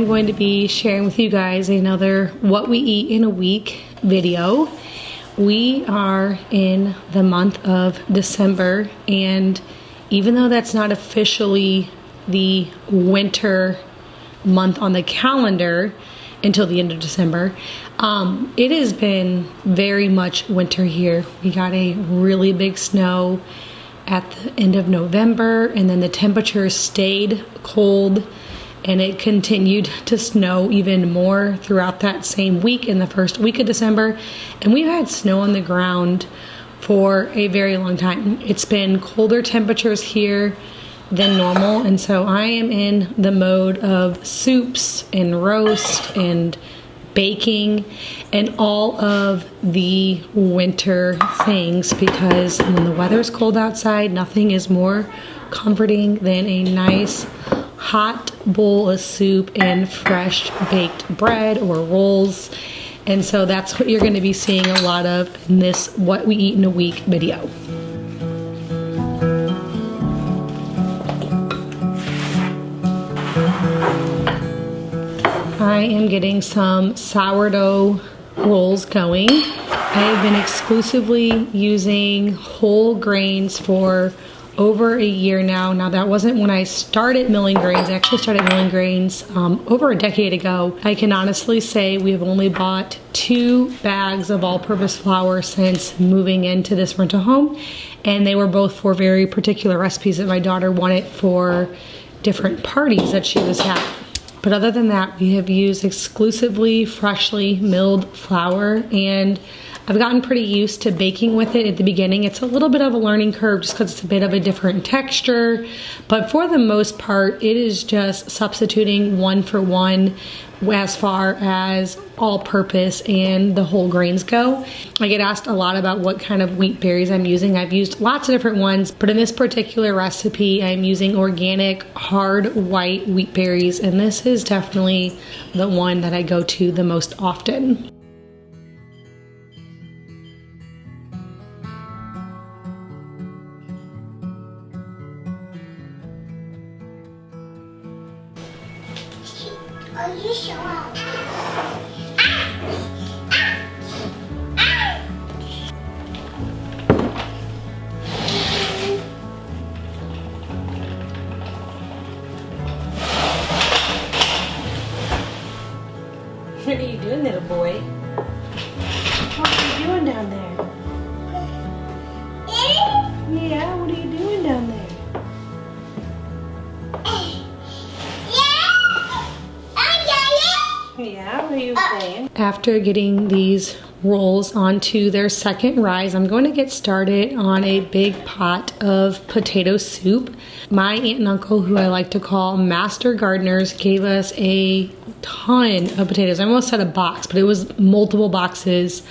I'm going to be sharing with you guys another What We Eat in a Week video. We are in the month of December, and even though that's not officially the winter month on the calendar until the end of December, it has been very much winter here. We got a really big snow at the end of November, and then the temperatures stayed cold, and it continued to snow even more throughout that same week in the first week of December. And we've had snow on the ground for a very long time. It's been colder temperatures here than normal, and so I am in the mode of soups and roast and baking and all of the winter things, because when the weather's cold outside, nothing is more comforting than a nice hot bowl of soup and fresh baked bread or rolls. And so that's what you're going to be seeing a lot of in this What We Eat in a Week video. I am getting some sourdough rolls going. I have been exclusively using whole grains for over a year now. Now, that wasn't when I started milling grains. I actually started milling grains over a decade ago. I can honestly say we have only bought 2 bags of all-purpose flour since moving into this rental home, and they were both for very particular recipes that my daughter wanted for different parties that she was having. But other than that, we have used exclusively freshly milled flour, and I've gotten pretty used to baking with it at the beginning. It's a little bit of a learning curve just because it's a bit of a different texture, but for the most part, it is just substituting one for one as far as all-purpose and the whole grains go. I get asked a lot about what kind of wheat berries I'm using. I've used lots of different ones, but in this particular recipe, I'm using organic, hard white wheat berries, and this is definitely the one that I go to the most often. Are you sure? What are you doing, little boy? What are you doing down there? Yeah, what are you doing down there? Yeah, what are you saying? After getting these rolls onto their second rise, I'm going to get started on a big pot of potato soup. My aunt and uncle, who I like to call master gardeners, gave us a ton of potatoes. I almost said a box, but it was multiple boxes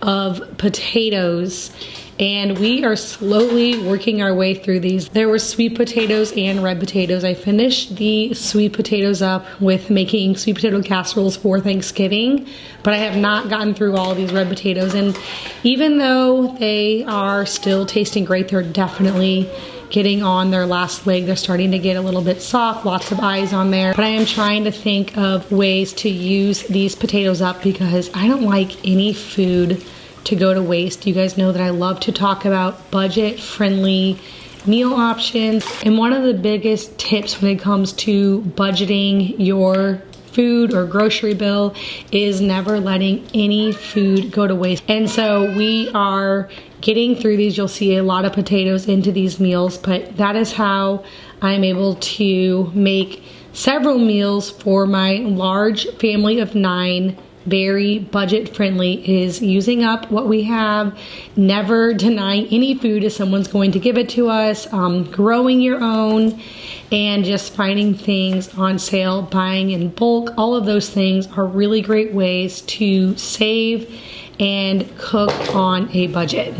of potatoes, and we are slowly working our way through these. There were sweet potatoes and red potatoes. I finished the sweet potatoes up with making sweet potato casseroles for Thanksgiving, but I have not gotten through all of these red potatoes, and even though they are still tasting great, they're definitely getting on their last leg. They're starting to get a little bit soft, lots of eyes on there. But I am trying to think of ways to use these potatoes up because I don't like any food to go to waste. You guys know that I love to talk about budget-friendly meal options. And one of the biggest tips when it comes to budgeting your food or grocery bill is never letting any food go to waste. And so we are getting through these. You'll see a lot of potatoes into these meals, but that is how I'm able to make several meals for my large family of 9. Very budget friendly, is using up what we have, never denying any food if someone's going to give it to us, growing your own, and just finding things on sale, buying in bulk. All of those things are really great ways to save and cook on a budget.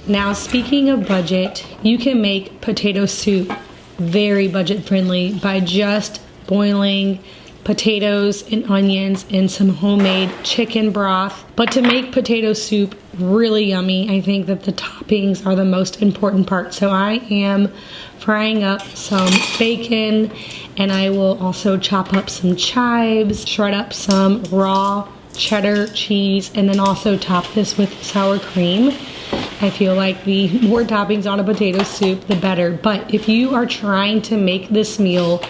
Now, speaking of budget, you can make potato soup very budget friendly by just boiling potatoes and onions in some homemade chicken broth. But to make potato soup really yummy. I think that the toppings are the most important part. So I am frying up some bacon, and I will also chop up some chives, shred up some raw cheddar cheese, and then also top this with sour cream. I feel like the more toppings on a potato soup, the better. But if you are trying to make this meal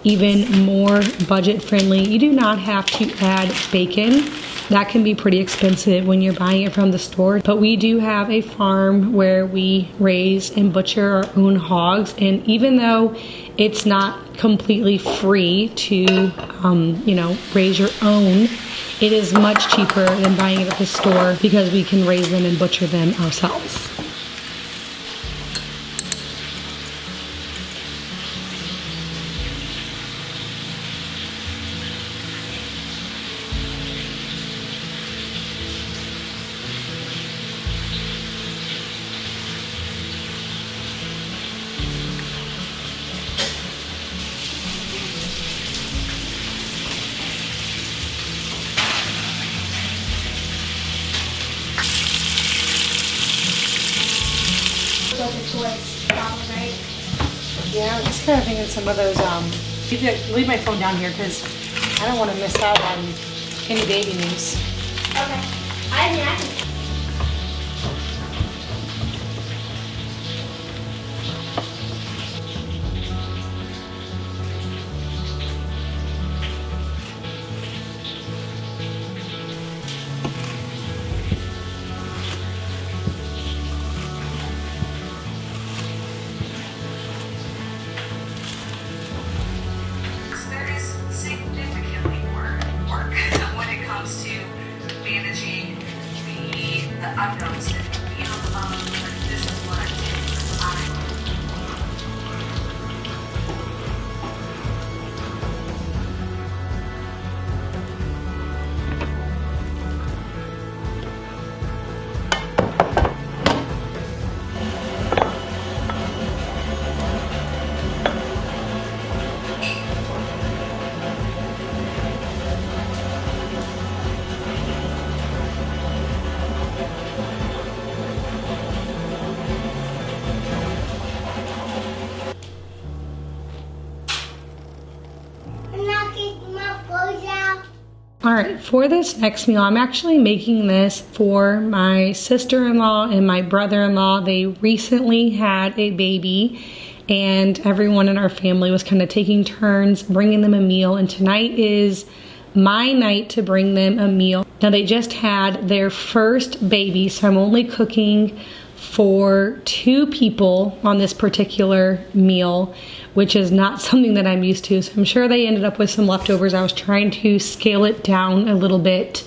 even more budget friendly, you do not have to add bacon. That can be pretty expensive when you're buying it from the store. But we do have a farm where we raise and butcher our own hogs. And even though it's not completely free to, you know, raise your own, it is much cheaper than buying it at the store because we can raise them and butcher them ourselves. Yeah, I'm just kind of thinking some of those, leave my phone down here because I don't want to miss out on any baby news. Okay. I can. Unknowns that feel like this is what I All right, for this next meal, I'm actually making this for my sister-in-law and my brother-in-law. They recently had a baby, and everyone in our family was kind of taking turns bringing them a meal, and tonight is my night to bring them a meal. Now, they just had their first baby, so I'm only cooking for 2 people on this particular meal, which is not something that I'm used to. So I'm sure they ended up with some leftovers. I was trying to scale it down a little bit.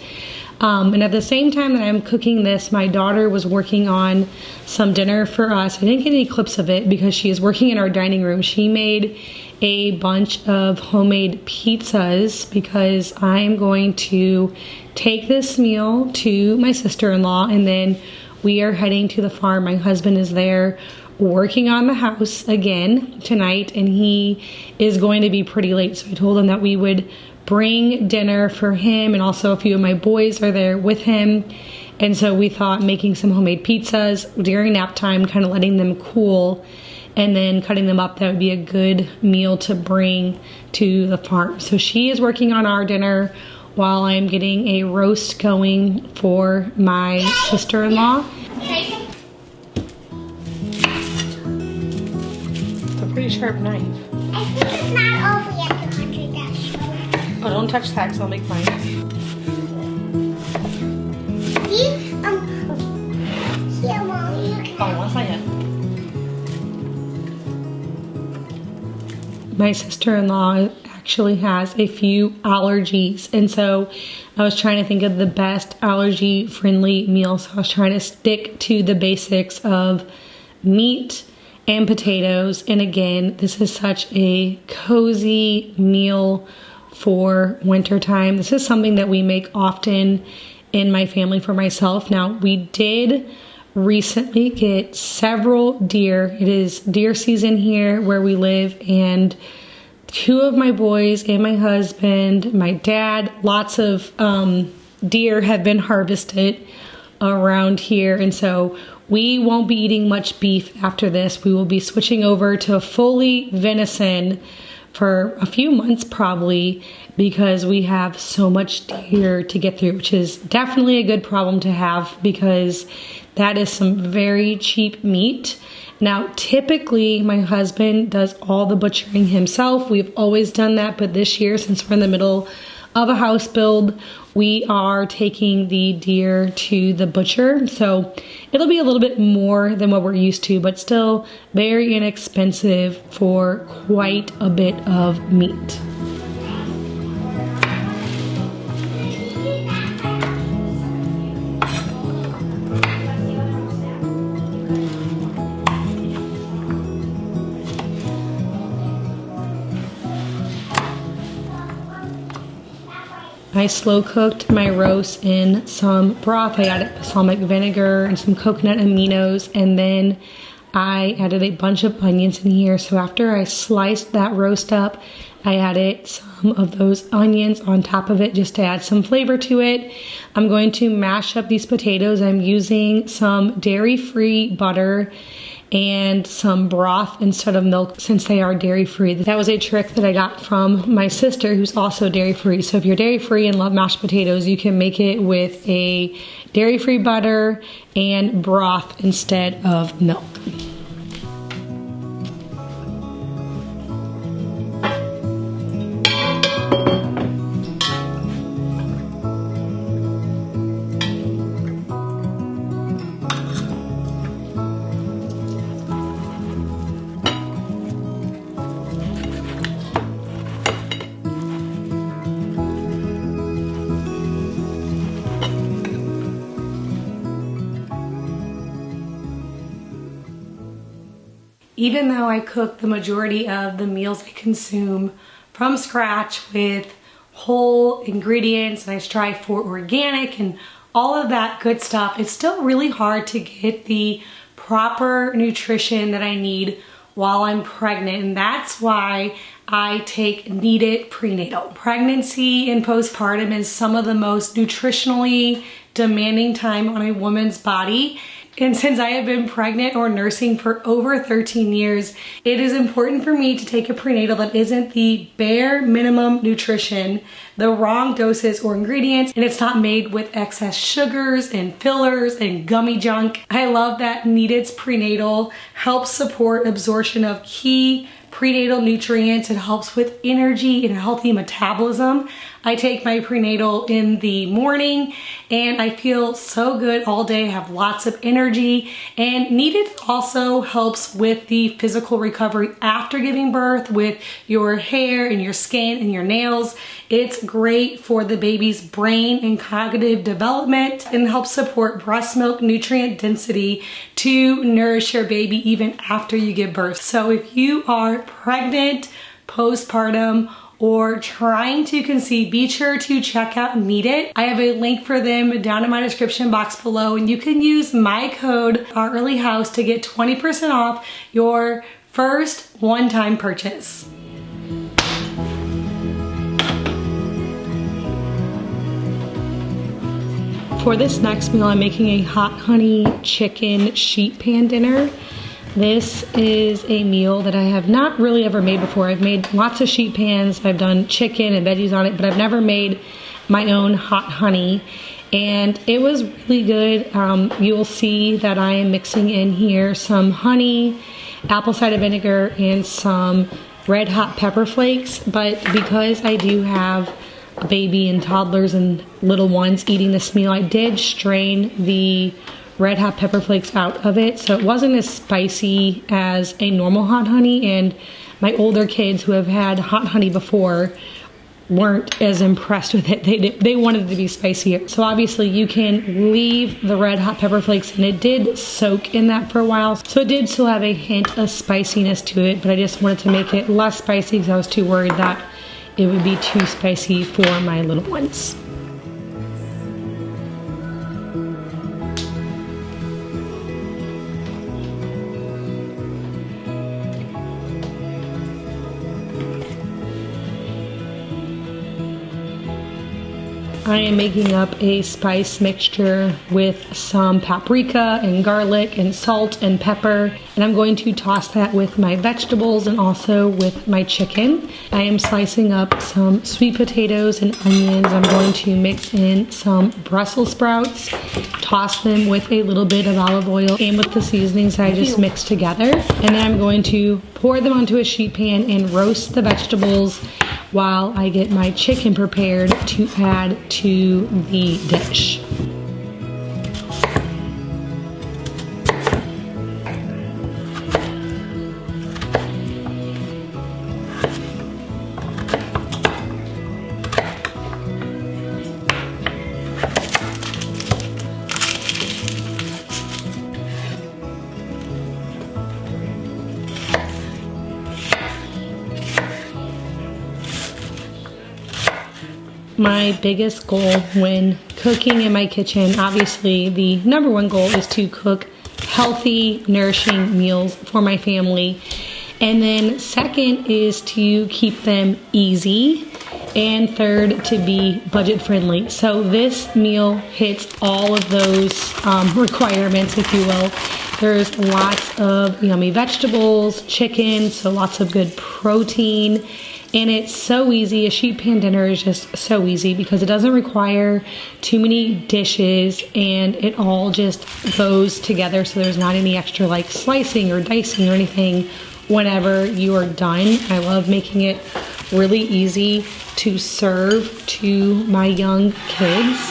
And at the same time that I'm cooking this, my daughter was working on some dinner for us. I didn't get any clips of it because she is working in our dining room. She made a bunch of homemade pizzas because I'm going to take this meal to my sister-in-law, and then we are heading to the farm. My husband is there working on the house again tonight, and he is going to be pretty late. So I told him that we would bring dinner for him, and also a few of my boys are there with him. And so we thought making some homemade pizzas during nap time, kind of letting them cool, and then cutting them up, that would be a good meal to bring to the farm. So she is working on our dinner while I'm getting a roast going for my sister-in-law. It's a pretty sharp knife. I think it's not over yet, 200, that's Oh, don't touch that because I'll make mine. Here, Mom, you can. Oh, one second. My sister-in-law actually has a few allergies, and so I was trying to think of the best allergy-friendly meals. So I was trying to stick to the basics of meat and potatoes. And again, this is such a cozy meal for wintertime. This is something that we make often in my family for myself. Now, we did recently get several deer. It is deer season here where we live, and 2 of my boys and my husband, my dad, lots of deer have been harvested. around here, and so we won't be eating much beef after this. We will be switching over to fully venison for a few months probably, because we have so much deer to get through, which is definitely a good problem to have because that is some very cheap meat. Now, typically my husband does all the butchering himself. We've always done that, but this year, since we're in the middle of a house build, we are taking the deer to the butcher. So it'll be a little bit more than what we're used to, but still very inexpensive for quite a bit of meat. I slow cooked my roast in some broth. I added balsamic vinegar and some coconut aminos, and then I added a bunch of onions in here. So after I sliced that roast up, I added some of those onions on top of it just to add some flavor to it. I'm going to mash up these potatoes. I'm using some dairy-free butter and some broth instead of milk since they are dairy-free. That was a trick that I got from my sister, who's also dairy-free. So if you're dairy-free and love mashed potatoes, you can make it with a dairy-free butter and broth instead of milk. Even though I cook the majority of the meals I consume from scratch with whole ingredients and I strive for organic and all of that good stuff, it's still really hard to get the proper nutrition that I need while I'm pregnant, and that's why I take Knead It prenatal. Pregnancy and postpartum is some of the most nutritionally demanding time on a woman's body. And since I have been pregnant or nursing for over 13 years, it is important for me to take a prenatal that isn't the bare minimum nutrition, the wrong doses or ingredients, and it's not made with excess sugars and fillers and gummy junk. I love that Knead It's prenatal helps support absorption of key prenatal nutrients. It helps with energy and a healthy metabolism. I take my prenatal in the morning and I feel so good all day. I have lots of energy, and Knead It also helps with the physical recovery after giving birth with your hair and your skin and your nails. It's great for the baby's brain and cognitive development and helps support breast milk nutrient density to nourish your baby even after you give birth. So if you are pregnant, postpartum, or trying to conceive, be sure to check out Knead It. I have a link for them down in my description box below, and you can use my code OurEarlyHouse to get 20% off your first one-time purchase. For this next meal, I'm making a hot honey chicken sheet pan dinner. This is a meal that I have not really ever made before. I've made lots of sheet pans. I've done chicken and veggies on it, but I've never made my own hot honey. And it was really good. You will see that I am mixing in here some honey, apple cider vinegar, and some red hot pepper flakes. But because I do have a baby and toddlers and little ones eating this meal, I did strain the red hot pepper flakes out of it, so it wasn't as spicy as a normal hot honey, and my older kids who have had hot honey before weren't as impressed with it. They wanted it to be spicier. So obviously you can leave the red hot pepper flakes, and it did soak in that for a while, so it did still have a hint of spiciness to it, but I just wanted to make it less spicy because I was too worried that it would be too spicy for my little ones. I am making up a spice mixture with some paprika and garlic and salt and pepper, and I'm going to toss that with my vegetables and also with my chicken. I am slicing up some sweet potatoes and onions. I'm going to mix in some Brussels sprouts, toss them with a little bit of olive oil and with the seasonings I just mixed together, and then I'm going to pour them onto a sheet pan and roast the vegetables while I get my chicken prepared to add to the dish. My biggest goal when cooking in my kitchen, obviously the number one goal is to cook healthy, nourishing meals for my family. And then second is to keep them easy. And third, to be budget friendly. So this meal hits all of those requirements, if you will. There's lots of yummy vegetables, chicken, so lots of good protein. And it's so easy. A sheet pan dinner is just so easy because it doesn't require too many dishes and it all just goes together, so there's not any extra like slicing or dicing or anything whenever you are done. I love making it really easy to serve to my young kids.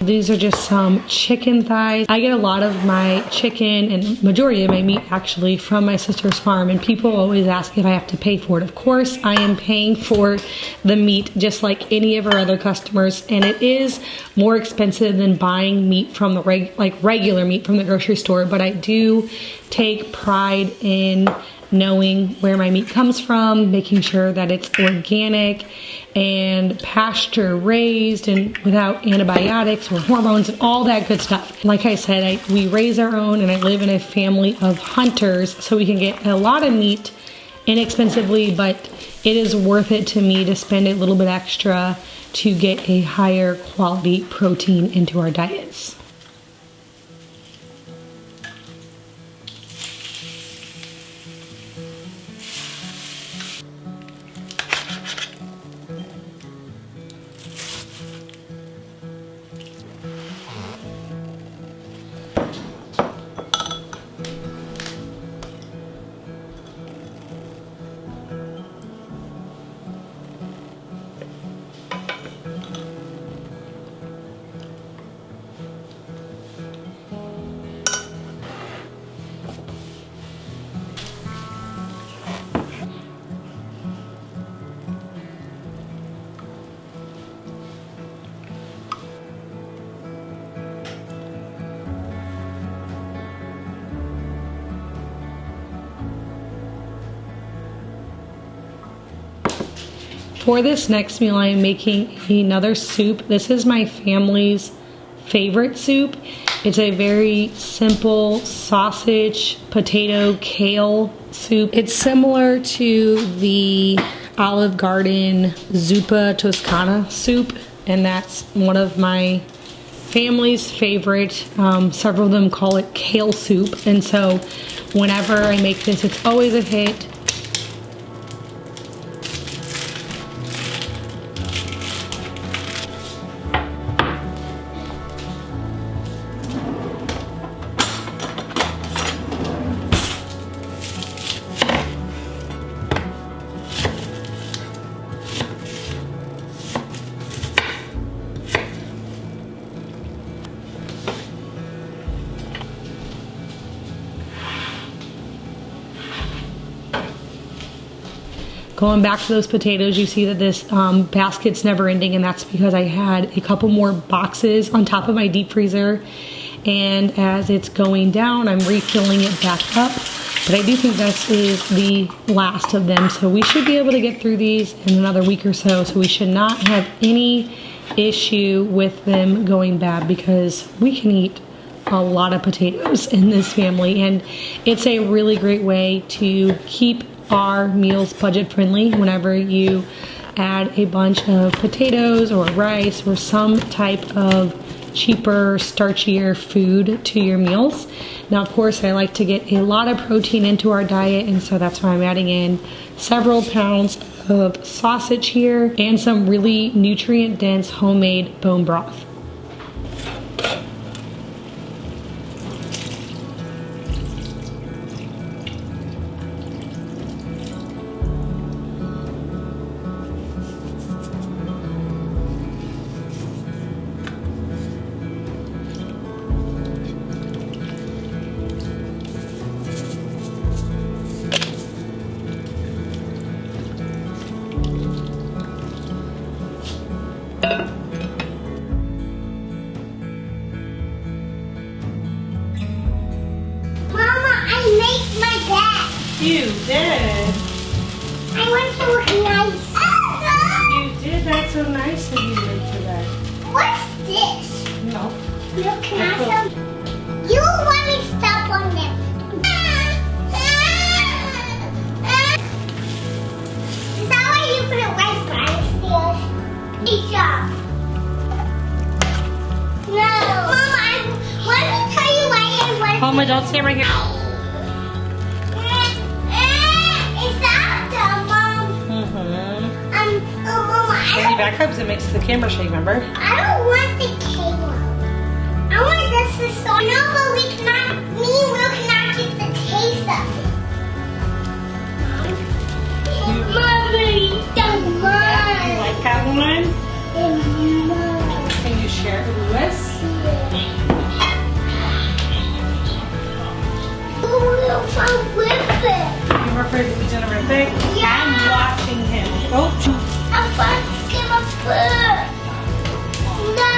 These are just some chicken thighs. I get a lot of my chicken and majority of my meat actually from my sister's farm, and people always ask if I have to pay for it. Of course, I am paying for the meat just like any of our other customers, and it is more expensive than buying meat from the regular meat from the grocery store, but I do take pride in knowing where my meat comes from, making sure that it's organic and pasture raised and without antibiotics or hormones and all that good stuff. Like I said, we raise our own, and I live in a family of hunters, so we can get a lot of meat inexpensively, but it is worth it to me to spend a little bit extra to get a higher quality protein into our diets. For this next meal, I am making another soup. This is my family's favorite soup. It's a very simple sausage, potato, kale soup. It's similar to the Olive Garden Zuppa Toscana soup, and that's one of my family's favorite. Several of them call it kale soup, and so whenever I make this, it's always a hit. Going back to those potatoes, you see that this basket's never ending, and that's because I had a couple more boxes on top of my deep freezer, and as it's going down, I'm refilling it back up. But I do think this is the last of them, so we should be able to get through these in another week or so, so we should not have any issue with them going bad because we can eat a lot of potatoes in this family, and it's a really great way to keep our meals budget friendly whenever you add a bunch of potatoes or rice or some type of cheaper, starchier food to your meals. Now, of course, I like to get a lot of protein into our diet, and so that's why I'm adding in several pounds of sausage here and some really nutrient-dense homemade bone broth. You did. I want to look nice. You did. That's so nice of you today. What's this? No. Milk, can I have some? You want me to stop on them. Is that why you put it right by the stairs? Good job. No. Mama, let me tell you why I want to. Mama, don't stand right here. Any back rubs, it makes the camera shake, remember? I don't want the camera. I want this to start. No, but we cannot, me and Will cannot get the taste of it. Mommy, don't mind. You like that one? Mom. Can you share it with Lewis? We'll find Whippet. You're afraid that he's gonna rip it? Yeah. I'm watching him. Oh. I'm about to give a foot. No.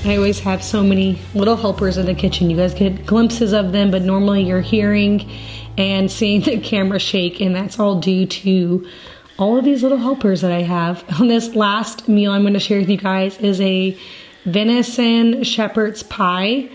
I always have so many little helpers in the kitchen. You guys get glimpses of them, but normally you're hearing and seeing the camera shake, and that's all due to all of these little helpers that I have. On this last meal I'm going to share with you guys is a venison shepherd's pie.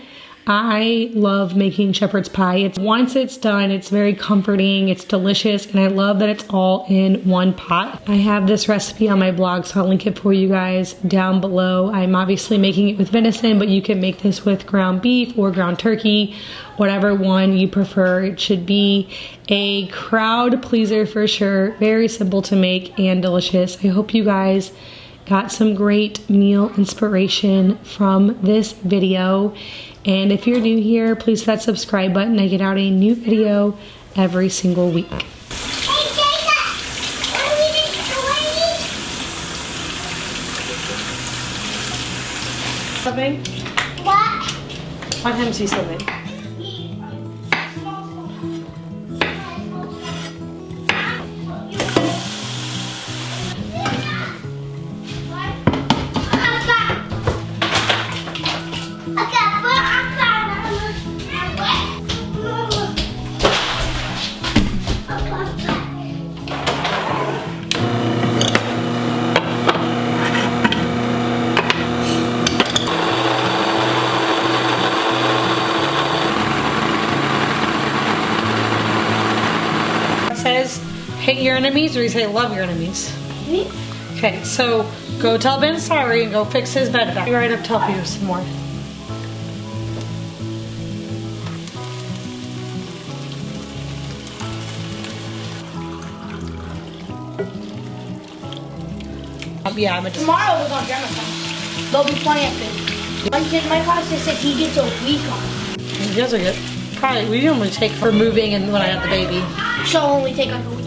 I love making shepherd's pie. Once it's done, it's very comforting, it's delicious, and I love that it's all in one pot. I have this recipe on my blog, so I'll link it for you guys down below. I'm obviously making it with venison, but you can make this with ground beef or ground turkey, whatever one you prefer. It should be a crowd pleaser for sure. Very simple to make and delicious. I hope you guys got some great meal inspiration from this video. And if you're new here, please hit that subscribe button. I get out a new video every single week. Hey, Jacob! Want me to join Something? What? Let him see something. Says hate your enemies, or you say love your enemies? Okay, so go tell Ben sorry and go fix his bed back. Be right up to help you some more. Yeah, I'm Tomorrow we're going to Grandma's house. They'll be playing food. One kid in my class just said he gets a week off. You guys are good. Probably, we normally take for moving and when I have the baby. So when we take like a week.